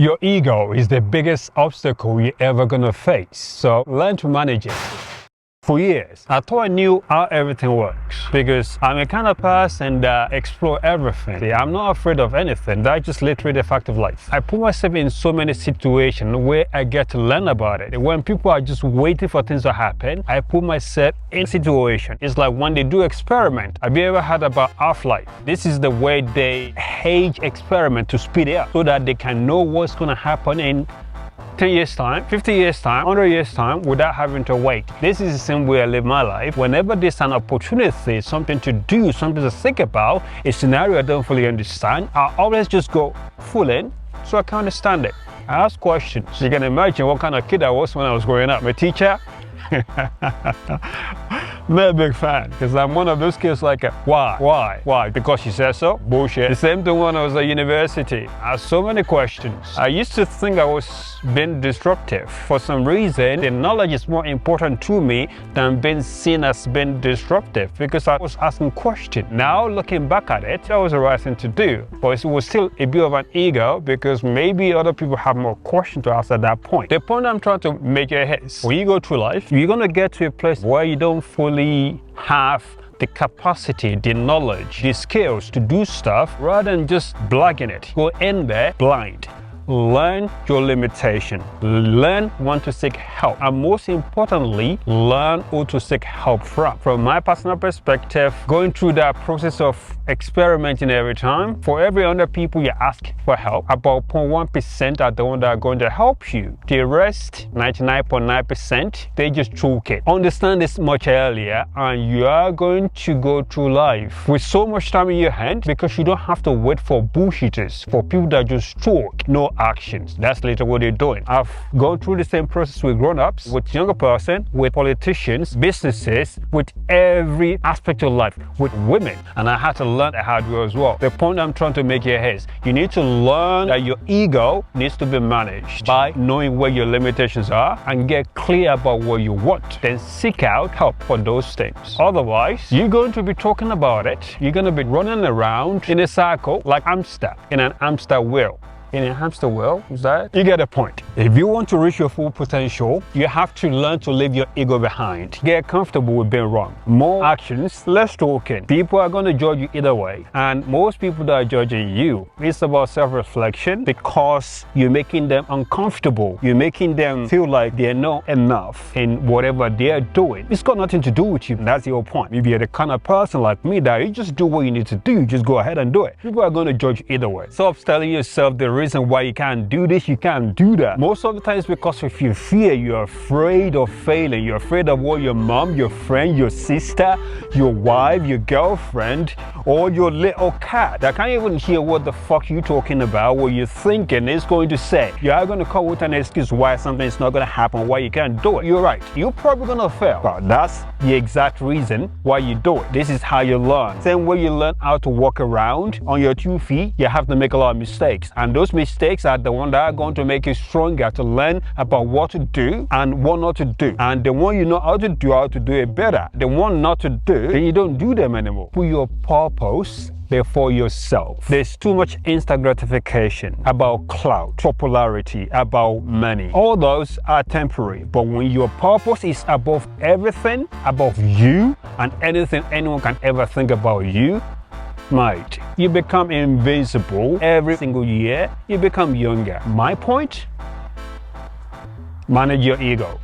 Your ego is the biggest obstacle you're ever gonna face, so learn to manage it. For years, I thought I knew how everything works because I'm a kind of person that explore everything. I'm not afraid of anything. That's just literally the fact of life. I put myself in so many situations where I get to learn about it. When people are just waiting for things to happen, I put myself in a situation. It's like when they do experiment. Have you ever heard about Half-Life? This is the way they age experiment to speed it up so that they can know what's gonna happen in 10 years time, 50 years time, 100 years time without having to wait. This is the same way I live my life. Whenever there's an opportunity, something to do, something to think about, a scenario I don't fully understand, I always just go full in so I can understand it. I ask questions. You can imagine what kind of kid I was when I was growing up. My teacher, not a big fan because I'm one of those kids like, why? Because she said so? Bullshit. The same thing when I was at university. I had so many questions. I used to think I was being disruptive. For some reason, the knowledge is more important to me than being seen as being disruptive because I was asking questions. Now looking back at it, that was the right thing to do. But it was still a bit of an ego because maybe other people have more questions to ask at that point. The point I'm trying to make is, when you go through life, you're gonna get to a place where you don't fully have the capacity, the knowledge, the skills to do stuff rather than just blagging it. Go in there blind. Learn your limitation. Learn when to seek help. And most importantly, learn who to seek help from. From my personal perspective, going through that process of experimenting every time, for every 100 people you ask for help, about 0.1% are the ones that are going to help you. The rest, 99.9%, they just choke it. Understand this much earlier and you are going to go through life with so much time in your hand because you don't have to wait for bullshitters, for people that just talk, no actions. That's literally what they're doing. I've gone through the same process with grown-ups, with younger person, with politicians, businesses, with every aspect of life, with women, and I had to learn the hard way as well. The point I'm trying to make here is you need to learn that your ego needs to be managed by knowing where your limitations are and get clear about what you want. Then seek out help for those things. Otherwise, you're going to be talking about it. You're going to be running around in a circle like hamster in an hamster wheel. In a hamster wheel, is that? You get the point. If you want to reach your full potential, you have to learn to leave your ego behind. Get comfortable with being wrong. More actions, less talking. People are going to judge you either way. And most people that are judging you, it's about self-reflection because you're making them uncomfortable. You're making them feel like they're not enough in whatever they're doing. It's got nothing to do with you. That's the whole point. If you're the kind of person like me that you just do what you need to do, just go ahead and do it. People are going to judge you either way. Stop telling yourself the reason why you can't do this, you can't do that. Most of the time it's because of your fear. You're afraid of failing. You're afraid of what your mom, your friend, your sister, your wife, your girlfriend, or your little cat that can't even hear what the fuck you're talking about, what you're thinking is going to say. You are going to come with an excuse why something is not going to happen, why you can't do it. You're right. You're probably going to fail. But that's the exact reason why you do it. This is how you learn. Same way you learn how to walk around on your 2 feet, you have to make a lot of mistakes. And those mistakes are the ones that are going to make you stronger to learn about what to do and what not to do. And the one you know how to do it better. The one not to do, then you don't do them anymore. Put your purpose before yourself. There's too much instant gratification about clout, popularity, about money. All those are temporary, but when your purpose is above everything, above you and anything anyone can ever think about you, mate, you become invincible. Every single year you become younger. My point? Manage your ego.